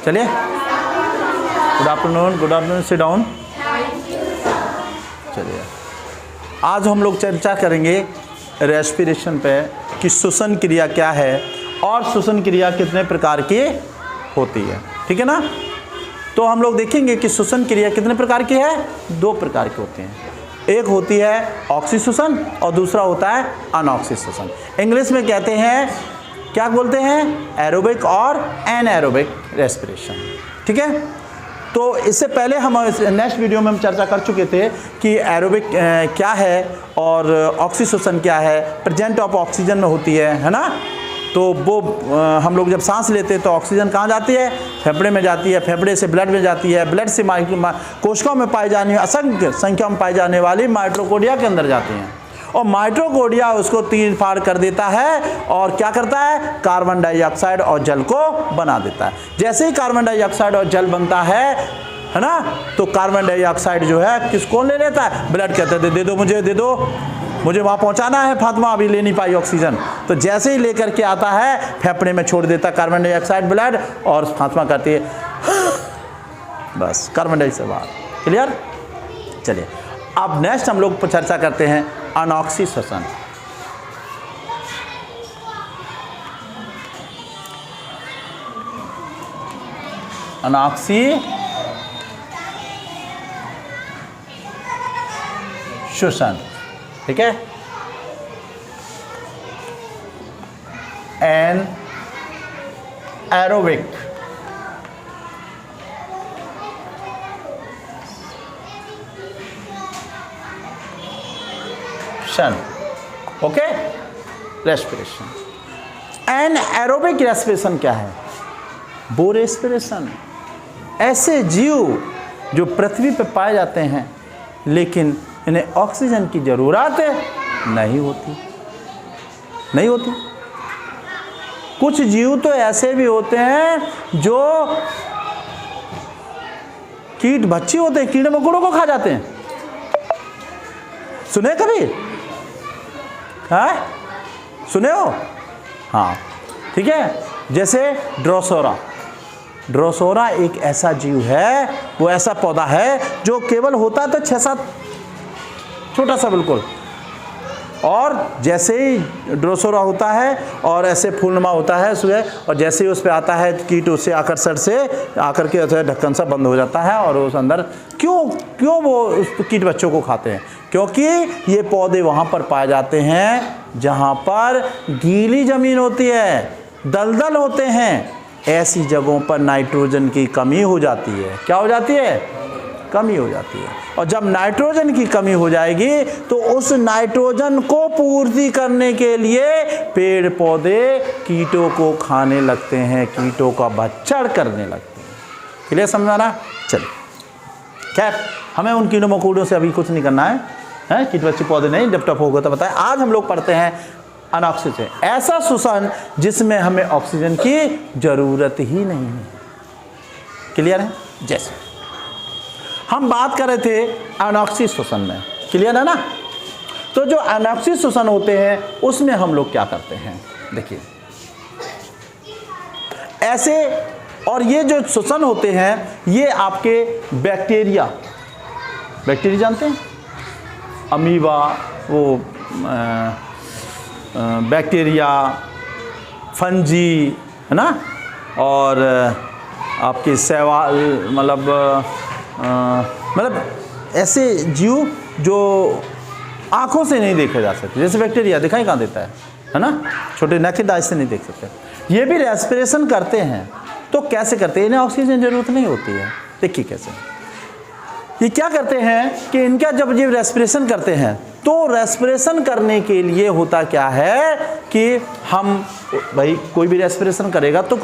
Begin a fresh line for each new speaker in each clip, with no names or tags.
चलिए, good afternoon, sit down. चलिए, आज हम लोग चर्चा करेंगे रेस्पिरेशन पे कि श्वसन क्रिया क्या है और श्वसन क्रिया कितने प्रकार की होती है, ठीक है ना। तो हम लोग देखेंगे कि श्वसन क्रिया कितने प्रकार की है, 2 प्रकार की होती हैं। एक होती है ऑक्सीश्वसन और दूसरा होता है अनऑक्सी श्वसन। इंग्लिश में कहते हैं, क्या बोलते हैं, एरोबिक और एनएरोबिक रेस्पिरेशन, ठीक है। तो इससे पहले हम नेक्स्ट वीडियो में हम चर्चा कर चुके थे कि एरोबिक क्या है और ऑक्सीश्वसन क्या है, प्रेजेंट ऑफ ऑक्सीजन में होती है ना। तो वो हम लोग जब सांस लेते हैं तो ऑक्सीजन कहाँ जाती है, फेफड़े में जाती है, फेफड़े से ब्लड में जाती है, ब्लड से कोशिकाओं में पाई जाने असंख्य संख्या में पाई जाने वाली माइटोकॉन्ड्रिया के अंदर जाती हैं और माइटोकॉन्ड्रिया उसको 3 फाड़ कर देता है और क्या करता है, कार्बन डाइऑक्साइड और जल को बना देता है। जैसे ही कार्बन डाइऑक्साइड और जल बनता है ना, तो कार्बन डाइऑक्साइड जो है किसको ले लेता है, ब्लड कहते हैं दे दो मुझे वहाँ पहुँचाना है, फातिमा अभी ले नहीं पाई ऑक्सीजन। तो जैसे ही लेकर के आता है फेफड़े में छोड़ देता कार्बन डाइऑक्साइड ब्लड और फातिमा करती है बस कार्बन डाइऑक्साइड बाहर। क्लियर। चलिए, अब नेक्स्ट हम लोग चर्चा करते हैं अनऑक्सी श्वसन। अनऑक्सी श्वसन, ठीक है। Anaerobic okay respiration. Anaerobic respiration क्या है, वो रेस्पिरेशन ऐसे जीव जो पृथ्वी पर पाए जाते हैं लेकिन इन्हें ऑक्सीजन की जरूरत नहीं होती। कुछ जीव तो ऐसे भी होते हैं जो कीट भक्षी होते हैं, कीड़े मकोड़ों को खा जाते हैं। सुने कभी, हाँ सुने हो, हाँ ठीक है। जैसे ड्रोसोरा एक ऐसा जीव है, वो ऐसा पौधा है जो केवल होता है तो 6-7 छोटा सा बिल्कुल, और जैसे ही ड्रोसोरा होता है और ऐसे फूलनुमा होता है सुबह, और जैसे ही उस पर आता है कीट उससे आकर्षण से आकर के ढक्कन सा बंद हो जाता है और उस अंदर क्यों वो उस कीट बच्चों को खाते हैं, क्योंकि ये पौधे वहाँ पर पाए जाते हैं जहाँ पर गीली ज़मीन होती है, दलदल होते हैं। ऐसी जगहों पर नाइट्रोजन की कमी हो जाती है। क्या हो जाती है, कमी हो जाती है। और जब नाइट्रोजन की कमी हो जाएगी तो उस नाइट्रोजन को पूर्ति करने के लिए पेड़ पौधे कीटों को खाने लगते हैं, कीटों का भक्षण करने लगते हैं। क्लियर समझाना। चलिए, खैर हमें उन कीड़ों मकोड़ों से अभी कुछ नहीं करना है, कीट बच्चे पौधे नहीं, जब टप होगा तो बताएं। आज हम लोग पढ़ते हैं अनऑक्सीजन, ऐसा श्वसन जिसमें हमें ऑक्सीजन की जरूरत ही नहीं है। क्लियर है। जैसे हम बात कर रहे थे अनऑक्सी श्वसन में, क्लियर है ना। तो जो अनऑक्सी श्वसन होते हैं उसमें हम लोग क्या करते हैं, देखिए ऐसे, और ये जो श्वसन होते हैं ये आपके बैक्टीरिया जानते हैं, अमीबा, वो बैक्टीरिया, फंजी, है ना, और आपके शैवाल, मतलब ऐसे जीव जो आंखों से नहीं देखे जा सकते, जैसे बैक्टीरिया दिखाई कहाँ देता है ना, छोटे नेकेड आई से नहीं देख सकते। ये भी रेस्पिरेशन करते हैं। तो कैसे करते हैं, इन्हें ऑक्सीजन जरूरत नहीं होती है। देखिए कैसे ये क्या करते हैं कि इनका जब ये रेस्पिरेशन करते हैं तो रेस्पिरेशन करने के लिए होता क्या है कि हम भाई कोई भी रेस्पिरेशन करेगा तो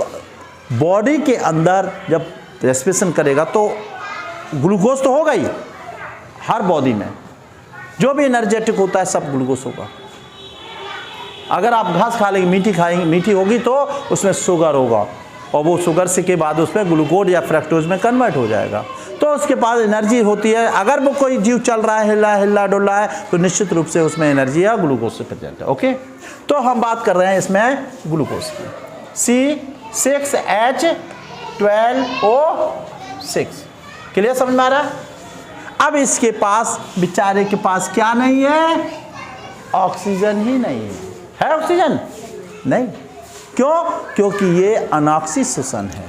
बॉडी के अंदर जब रेस्पिरेशन करेगा तो ग्लूकोज तो होगा ही, हर बॉडी में जो भी एनर्जेटिक होता है सब ग्लूकोज होगा। अगर आप घास खा लेंगे, मीठी होगी तो उसमें शुगर होगा और वो शुगर से के बाद उसमें ग्लूकोज या फ्रक्टोज में कन्वर्ट हो जाएगा। तो उसके पास एनर्जी होती है। अगर वो कोई जीव चल रहा है, हिला डुल रहा है, तो निश्चित रूप से उसमें एनर्जी या ग्लूकोज से प्रेजेंट है। ओके, तो हम बात कर रहे हैं इसमें ग्लूकोज की। C6H 12O6। क्लियर, समझ में आ रहा है? अब इसके पास, बेचारे के पास क्या नहीं है? ऑक्सीजन ही नहीं है ऑक्सीजन? नहीं। क्यों? क्योंकि ये अनऑक्सी श्वसन है,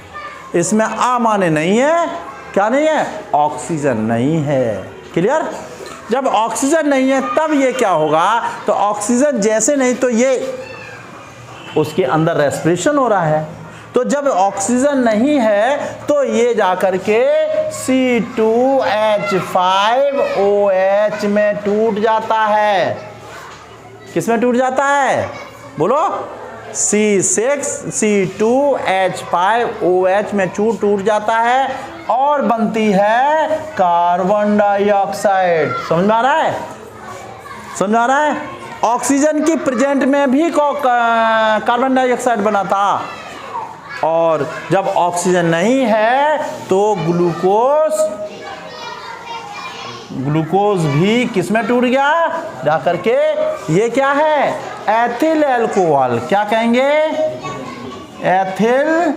इसमें आ माने नहीं है, क्या नहीं है? ऑक्सीजन नहीं है। क्लियर? जब ऑक्सीजन नहीं है तब ये क्या होगा? तो ऑक्सीजन जैसे नहीं तो ये उसके अंदर रेस्पिरेशन हो रहा है, तो जब ऑक्सीजन नहीं है तो ये जाकर के C2H5OH में टूट जाता है। किस में टूट जाता है? बोलो। C6C2H5OH में टूट जाता है और बनती है कार्बन डाइऑक्साइड। समझ में आ रहा है? समझ में आ रहा है? ऑक्सीजन की प्रेजेंट में भी कार्बन डाइऑक्साइड बना था, और जब ऑक्सीजन नहीं है तो ग्लूकोज भी किस में टूट गया? जाकर के ये क्या है? Ethyl alcohol. क्या कहेंगे? Ethyl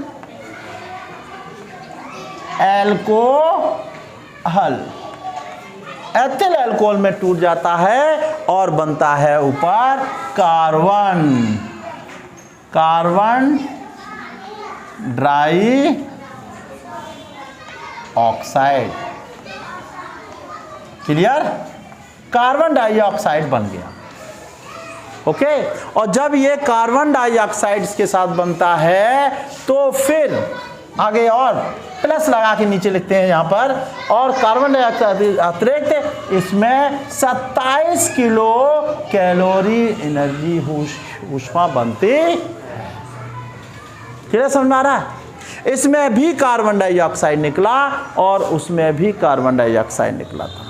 alcohol. एथिल अल्कोहल में टूट जाता है और बनता है ऊपर carbon dioxide. Clear? Carbon dioxide बन गया। ओके। और जब ये कार्बन डाइऑक्साइड के साथ बनता है तो फिर आगे और प्लस लगा के नीचे लिखते हैं यहां पर, और कार्बन डाइऑक्साइड अतिरिक्त इसमें 27 किलो कैलोरी एनर्जी ऊष्मा बनती है। क्लियर, समझ में आ रहा है? इसमें भी कार्बन डाइऑक्साइड निकला और उसमें भी कार्बन डाइऑक्साइड निकला था।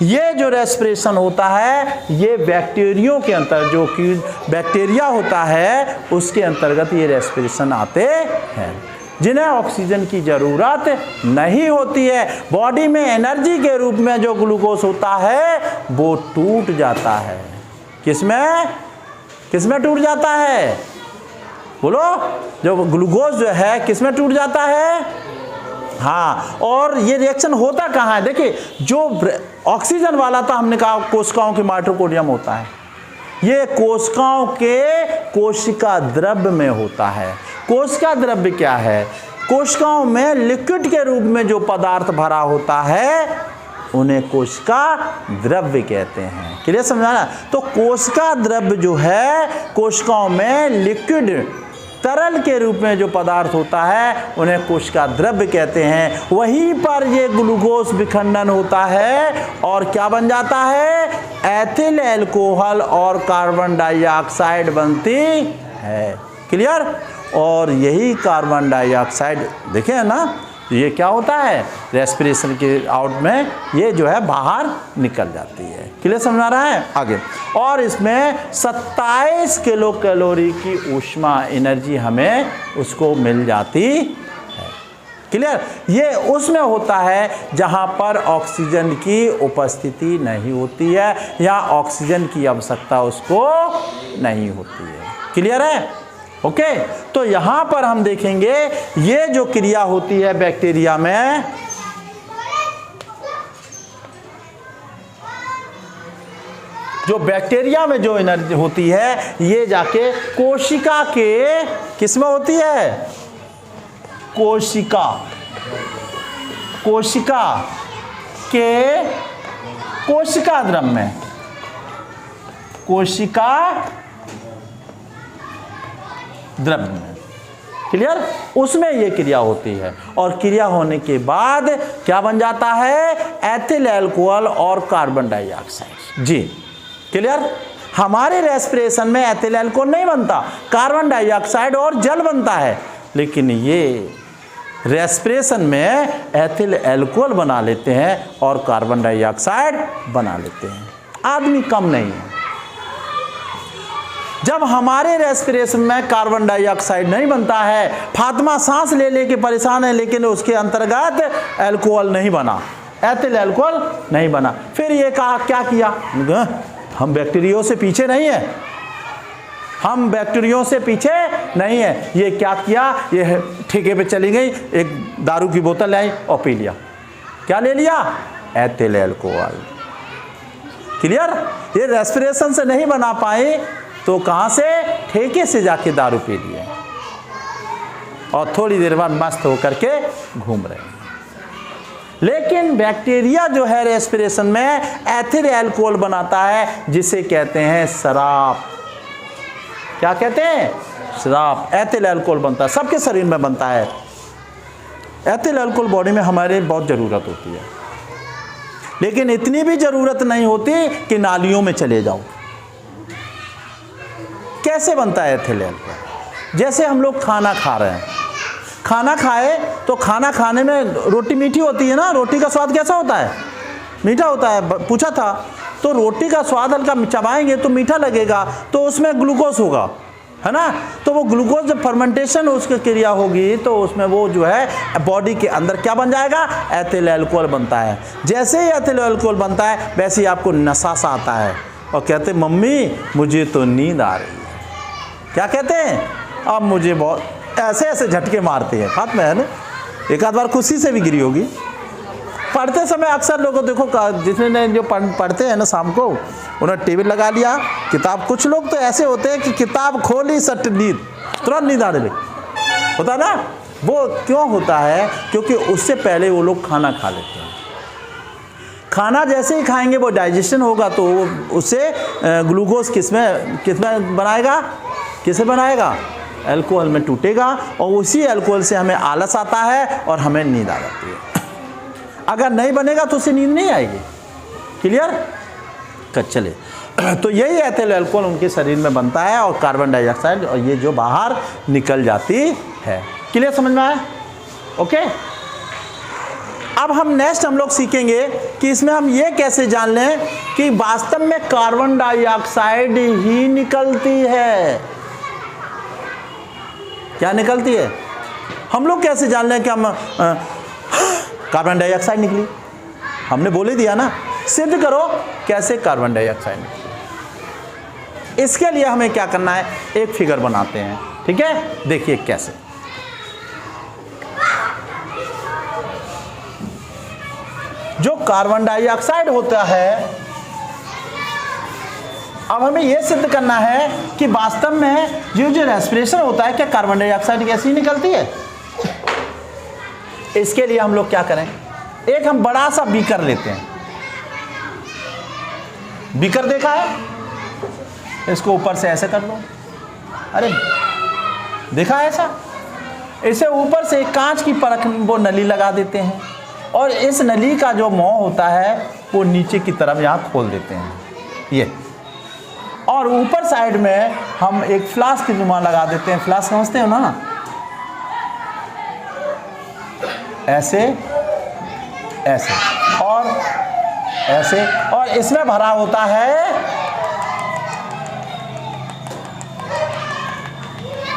ये जो रेस्पिरेशन होता है ये बैक्टीरियों के अंतर, जो कि बैक्टीरिया होता है उसके अंतर्गत ये रेस्पिरेशन आते हैं, जिन्हें ऑक्सीजन की ज़रूरत नहीं होती है। बॉडी में एनर्जी के रूप में जो ग्लूकोज होता है वो टूट जाता है। किसमें टूट जाता है? बोलो। जो ग्लूकोज जो है किसमें टूट जाता है? हाँ। और ये रिएक्शन होता कहाँ है? देखिए, जो ऑक्सीजन वाला था हमने कहा कोशिकाओं के माइटोकॉन्ड्रियम होता है, ये कोशिकाओं के कोशिका द्रव्य में होता है। कोशिका द्रव्य क्या है? कोशिकाओं में लिक्विड के रूप में जो पदार्थ भरा होता है उन्हें कोशिका द्रव्य कहते हैं। क्लियर, समझाना? तो कोशिका द्रव्य जो है, कोशिकाओं में लिक्विड तरल के रूप में जो पदार्थ होता है उन्हें कोशिका द्रव्य कहते हैं। वहीं पर ये ग्लूकोज विखंडन होता है और क्या बन जाता है? एथिल अल्कोहल और कार्बन डाइऑक्साइड बनती है। क्लियर? और यही कार्बन डाइऑक्साइड देखें ना, ये क्या होता है? रेस्पिरेशन के आउट में ये जो है बाहर निकल जाती है। क्लियर, समझ आ रहा है? आगे। और इसमें 27 किलो कैलोरी की ऊष्मा एनर्जी हमें उसको मिल जाती है। क्लियर? ये उसमें होता है जहाँ पर ऑक्सीजन की उपस्थिति नहीं होती है या ऑक्सीजन की आवश्यकता उसको नहीं होती है। क्लियर है? ओके। तो यहाँ पर हम देखेंगे ये जो क्रिया होती है बैक्टीरिया में, जो बैक्टीरिया में जो एनर्जी होती है ये जाके कोशिका के किसमें होती है? कोशिका के कोशिका द्रव्य में, कोशिका द्रव्य में। क्लियर? उसमें ये क्रिया होती है और क्रिया होने के बाद क्या बन जाता है? एथिल अल्कोहल और कार्बन डाइऑक्साइड। जी, क्लियर? हमारे रेस्पिरेशन में एथिल अल्कोहल नहीं बनता, कार्बन डाइऑक्साइड और जल बनता है, लेकिन ये रेस्पिरेशन में एथिल अल्कोहल बना लेते हैं और कार्बन डाइऑक्साइड बना लेते हैं। आदमी कम नहीं है। जब हमारे रेस्पिरेशन में कार्बन डाइऑक्साइड नहीं बनता है, फातिमा सांस ले लेके परेशान है लेकिन उसके अंतर्गत अल्कोहल नहीं बना, एथिल अल्कोहल नहीं बना, फिर ये कहा क्या किया? हम बैक्टीरिया से पीछे नहीं है, हम बैक्टीरियो से पीछे नहीं है। ये क्या किया, ये ठेके पे चली गई, एक दारू की बोतल लाई और पी लिया। क्या ले लिया, एथिल अल्कोहल। क्लियर। ये रेस्पिरेशन से नहीं बना पाए तो कहां से, ठेके से जाके दारू पी लिए और थोड़ी देर बाद मस्त होकर के घूम रहे हैं। लेकिन बैक्टीरिया जो है रेस्पिरेशन में एथिल अल्कोहल बनाता है, जिसे कहते हैं शराब। क्या कहते हैं, शराब। एथिल अल्कोहल बनता है, सबके शरीर में बनता है। एथिल अल्कोहल बॉडी में हमारे बहुत ज़रूरत होती है, लेकिन इतनी भी ज़रूरत नहीं होती कि नालियों में चले जाओ। कैसे बनता है एथिल अल्कोहल, जैसे हम लोग खाना खा रहे हैं, खाना खाए तो खाना खाने में रोटी मीठी होती है ना, रोटी का स्वाद कैसा होता है, मीठा होता है। पूछा था तो रोटी का स्वाद हल्का चबाएंगे तो मीठा लगेगा, तो उसमें ग्लूकोज होगा, है ना। तो वो ग्लूकोज जब फर्मेंटेशन उसकी क्रिया होगी तो उसमें वो जो है बॉडी के अंदर क्या बन जाएगा, एथिल अल्कोहल बनता है। जैसे ही एथिल अल्कोहल बनता है वैसे ही आपको नशा सा आता है और कहते हैं मम्मी मुझे तो नींद आ रही है। क्या कहते हैं, अब मुझे बहुत ऐसे ऐसे झटके मारते हैं। हाथ में है ना, एक आध बार खुशी से भी गिरी होगी। पढ़ते समय अक्सर लोगों देखो जिसने जो पढ़ते हैं ना शाम को, उन्होंने टीवी लगा लिया, किताब। कुछ लोग तो ऐसे होते हैं कि किताब खोली सट नींद, तुरंत नींद आने लगी, होता ना। वो क्यों होता है, क्योंकि उससे पहले वो लोग खाना खा लेते हैं। खाना जैसे ही खाएंगे वो डाइजेशन होगा तो उससे ग्लूकोज किसमें बनाएगा, किसे बनाएगा, अल्कोहल में टूटेगा और उसी अल्कोहल से हमें आलस आता है और हमें नींद आ जाती है। अगर नहीं बनेगा तो उसे नींद नहीं आएगी। क्लियर। चले तो यही एथिल अल्कोहल उनके शरीर में बनता है और कार्बन डाइऑक्साइड और ये जो बाहर निकल जाती है। क्लियर, समझ में आया। ओके। अब हम नेक्स्ट हम लोग सीखेंगे कि इसमें हम ये कैसे जान लें कि वास्तव में कार्बन डाइऑक्साइड ही निकलती है। क्या निकलती है, हम लोग कैसे जान लें कि हम कार्बन डाइऑक्साइड निकली। हमने बोल ही दिया ना, सिद्ध करो कैसे कार्बन डाइऑक्साइड निकली। इसके लिए हमें क्या करना है, एक फिगर बनाते हैं। ठीक है, देखिए कैसे। जो कार्बन डाइऑक्साइड होता है, अब हमें यह सिद्ध करना है कि वास्तव में जो रेस्पिरेशन होता है क्या कार्बन डाइऑक्साइड गैस ही निकलती है। इसके लिए हम लोग क्या करें, एक हम बड़ा सा बीकर लेते हैं। बीकर देखा है, इसको ऊपर से ऐसे कर लो। अरे देखा है ऐसा, इसे ऊपर से कांच की परख वो नली लगा देते हैं और इस नली का जो मुंह होता है वो नीचे की तरफ यहाँ खोल देते हैं ये, और ऊपर साइड में हम एक फ्लास्क की नुमा लगा देते हैं। फ्लास्क समझते हो ना, ऐसे ऐसे और ऐसे, और इसमें भरा होता है,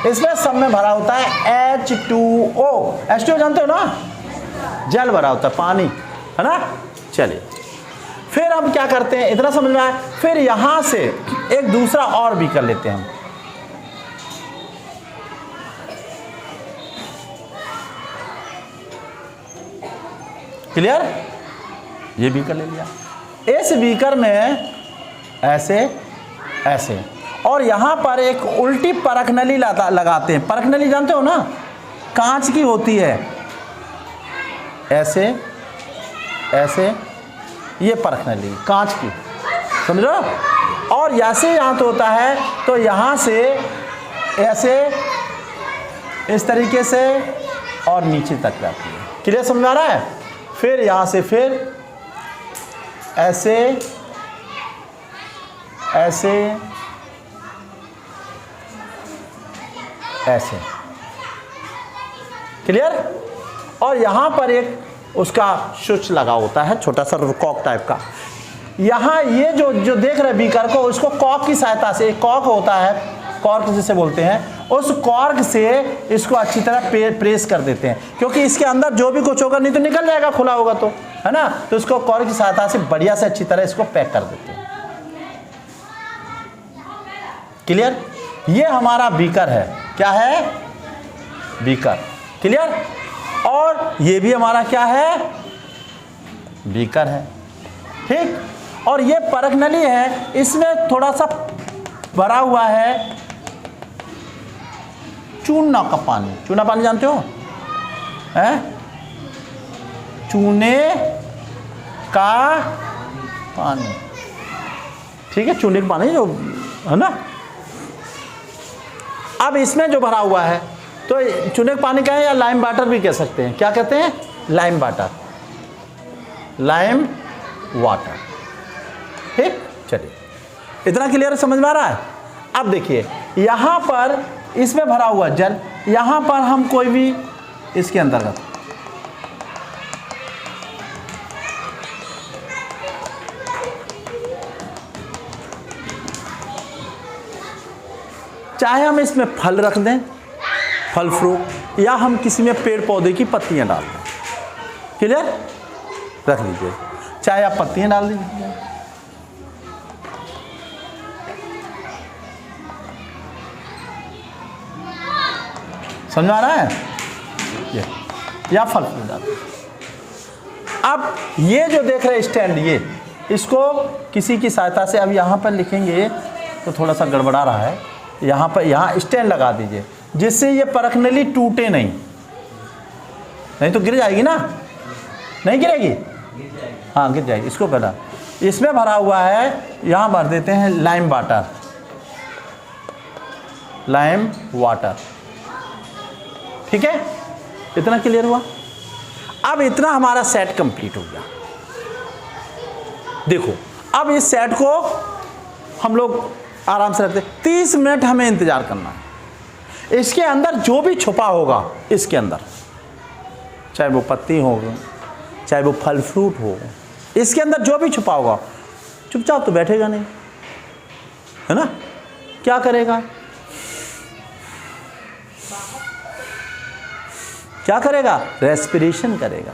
इसमें सब में भरा होता है H2O। H2O जानते हो ना, जल भरा होता है, पानी, है ना। चलिए फिर हम क्या करते हैं, इतना समझ में आया। फिर यहां से एक दूसरा और भी कर लेते हैं हम। क्लियर, ये बीकर ले लिया। इस बीकर में ऐसे ऐसे, और यहां पर एक उल्टी परख नली लगाते हैं। परख नली जानते हो ना, कांच की होती है, ऐसे ऐसे, ये परख नली कांच की, समझो। और ऐसे यहाँ तो होता है तो यहाँ से ऐसे इस तरीके से और नीचे तक जाती है। क्लियर, समझ आ रहा है। फिर यहाँ से फिर ऐसे ऐसे ऐसे। क्लियर। और यहाँ पर एक उसका स्विच लगा होता है, छोटा सा कॉक टाइप का। यहाँ ये जो देख रहे बीकर को, उसको कॉक की सहायता से, एक कॉक होता है, कॉर्क जिसे बोलते हैं, उस कॉर्क से इसको अच्छी तरह प्रेस कर देते हैं, क्योंकि इसके अंदर जो भी कुछ होगा नहीं तो निकल जाएगा, खुला होगा तो, है ना। तो इसको कॉर्क की सहायता से बढ़िया से अच्छी तरह इसको पैक कर देते हैं। क्लियर। ये हमारा बीकर है, क्या है, बीकर, क्लियर। और ये भी हमारा क्या है, बीकर है, ठीक। और ये परख नली है, इसमें थोड़ा सा भरा हुआ है चूना का पानी। चूना पानी जानते हो, है, चूने का पानी, ठीक है, चूने का पानी जो है ना। अब इसमें जो भरा हुआ है, तो चूने का पानी का है, या लाइम वाटर भी कह सकते हैं, क्या कहते हैं, लाइम वाटर, लाइम वाटर, ठीक। चलिए, इतना क्लियर समझ में आ रहा है। अब देखिए यहां पर इसमें भरा हुआ जल, यहां पर हम कोई भी इसके अंतर्गत चाहे हम इसमें फल रख दें, फल फ्रूट, या हम किसी में पेड़ पौधे की पत्तियां डाल दें, क्लियर, रख लीजिए, चाहे आप पत्तियां डाल दीजिए, समझ आ रहा है, ये या फल फ्रूट डाल। अब ये जो देख रहे हैं स्टैंड, ये इसको किसी की सहायता से, अब यहाँ पर लिखेंगे तो थोड़ा सा गड़बड़ा रहा है, यहाँ पर, यहाँ स्टैंड लगा दीजिए, जिससे ये परख नली टूटे नहीं, नहीं तो गिर जाएगी ना, नहीं गिरेगी, हाँ गिर जाएगी। इसको पहला इसमें भरा हुआ है, यहाँ भर देते हैं लाइम वाटर, लाइम वाटर, ठीक है, इतना क्लियर हुआ। अब इतना हमारा सेट कंप्लीट हो गया। देखो अब इस सेट को हम लोग आराम से रखते, 30 मिनट हमें इंतजार करना है। इसके अंदर जो भी छुपा होगा, इसके अंदर चाहे वो पत्ती हो, चाहे वो फल फ्रूट हो, इसके अंदर जो भी छुपा होगा, चुपचाप तो बैठेगा नहीं, है ना, क्या करेगा, क्या करेगा, रेस्पिरेशन करेगा,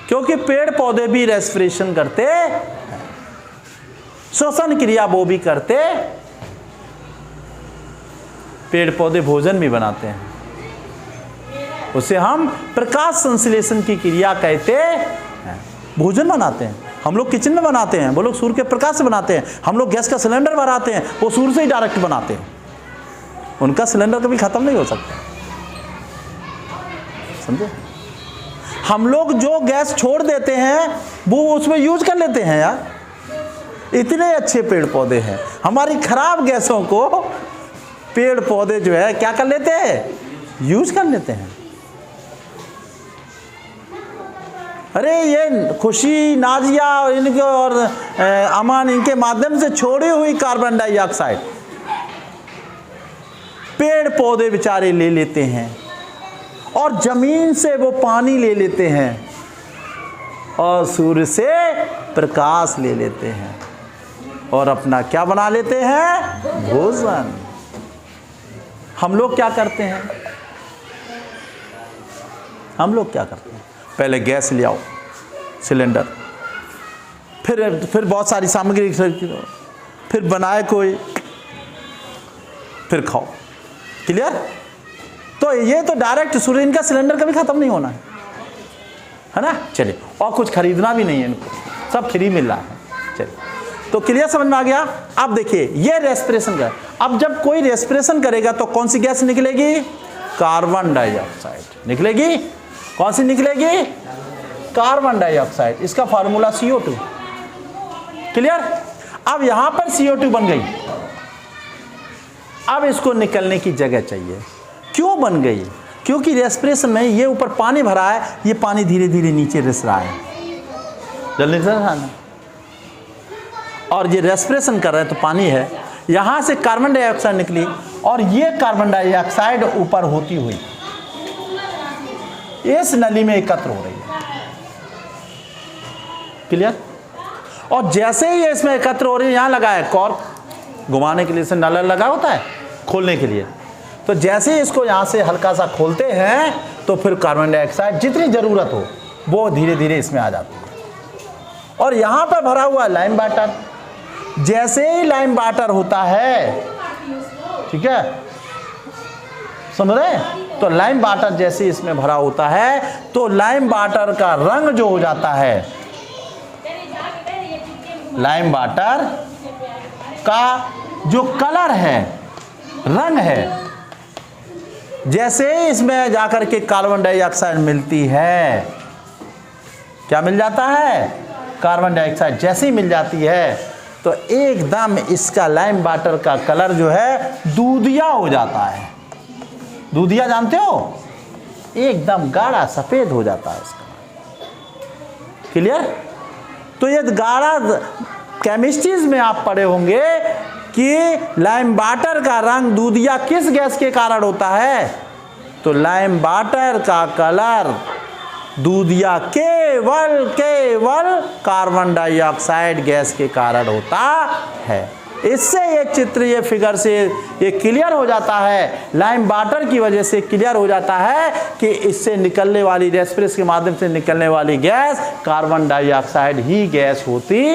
क्योंकि पेड़ पौधे भी रेस्पिरेशन करते हैं, श्वसन क्रिया वो भी करते, पेड़ पौधे भोजन भी बनाते हैं, उसे हम प्रकाश संश्लेषण की क्रिया कहते हैं। भोजन बनाते हैं हम लोग किचन में बनाते हैं, वो लोग सूर्य के प्रकाश से बनाते हैं, हम लोग गैस का सिलेंडर बनाते हैं, वो सूर्य से ही डायरेक्ट बनाते हैं, उनका सिलेंडर कभी खत्म नहीं हो सकता, समझे। हम लोग जो गैस छोड़ देते हैं वो उसमें यूज कर लेते हैं यार, इतने अच्छे पेड़ पौधे हैं, हमारी खराब गैसों को पेड़ पौधे जो है क्या कर लेते हैं, यूज कर लेते हैं। अरे ये खुशी, नाजिया इनके और अमान, इनके माध्यम से छोड़ी हुई कार्बन डाइऑक्साइड पेड़ पौधे बेचारे ले लेते हैं, और जमीन से वो पानी ले लेते हैं, और सूर्य से प्रकाश ले लेते हैं, और अपना क्या बना लेते हैं, भोजन। हम लोग क्या करते हैं, हम लोग क्या करते हैं, पहले गैस ले आओ, सिलेंडर, फिर बहुत सारी सामग्री, फिर बनाए कोई, फिर खाओ, क्लियर। तो ये तो डायरेक्ट सूर्य, इनका सिलेंडर कभी खत्म नहीं होना है ना। चलिए, और कुछ खरीदना भी नहीं है इनको, सब फ्री मिल रहा है। चलिए, तो क्लियर समझ में आ गया। अब देखिए ये रेस्पिरेशन का, अब जब कोई रेस्पिरेशन करेगा तो कौन सी गैस निकलेगी, कार्बन डाइऑक्साइड निकलेगी। कौन सी निकलेगी, कार्बन डाइऑक्साइड, इसका फार्मूला CO2, क्लियर। अब यहां पर CO2 बन गई, अब इसको निकलने की जगह चाहिए। क्यों बन गई, क्योंकि रेस्पिरेशन में ये ऊपर पानी भरा है, ये पानी धीरे धीरे नीचे रिस रहा है, जल्दी से ना, और ये रेस्पिरेशन कर रहे हैं तो पानी है, यहां से कार्बन डाइऑक्साइड निकली, और ये कार्बन डाइऑक्साइड ऊपर होती हुई इस नली में एकत्र हो रही है, क्लियर। और जैसे ही ये इसमें एकत्र हो रही है, यहां लगा है कॉर्क घुमाने के लिए, से नल लगा होता है खोलने के लिए, तो जैसे ही इसको यहां से हल्का सा खोलते हैं तो फिर कार्बन डाइऑक्साइड जितनी जरूरत हो वो धीरे धीरे इसमें आ जाती है। और यहां पर भरा हुआ लाइम वाटर, जैसे ही लाइम वाटर होता है, ठीक है, समझ रहे? तो लाइम वाटर जैसे इसमें भरा होता है तो लाइम वाटर का रंग जो हो जाता है, लाइम वाटर का जो कलर है, रंग है, जैसे इसमें जाकर के कार्बन डाइऑक्साइड मिलती है, क्या मिल जाता है? कार्बन डाइऑक्साइड जैसे ही मिल जाती है तो एकदम इसका लाइम वाटर का कलर जो है दूधिया हो जाता है। दूधिया जानते हो? एकदम गाढ़ा सफेद हो जाता है इसका। क्लियर? तो ये गाढ़ा केमिस्ट्रीज में आप पढ़े होंगे कि लाइम वाटर का रंग दूधिया किस गैस के कारण होता है? तो लाइम वाटर का कलर दूधिया केवल कार्बन डाइऑक्साइड गैस के कारण होता है। इससे ये चित्र, ये फिगर से ये क्लियर हो जाता है, लाइम वाटर की वजह से क्लियर हो जाता है कि इससे निकलने वाली, रेस्पिरेशन के माध्यम से निकलने वाली गैस कार्बन डाइऑक्साइड ही गैस होती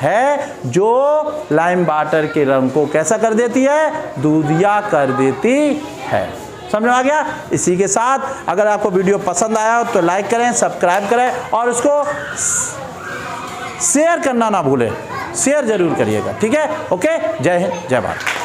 है, जो लाइम वाटर के रंग को कैसा कर देती है? दूधिया कर देती है। समझ में आ गया? इसी के साथ अगर आपको वीडियो पसंद आया हो तो लाइक करें, सब्सक्राइब करें और इसको शेयर करना ना भूलें। शेयर जरूर करिएगा, ठीक है? ओके, जय हिंद, जय भारत।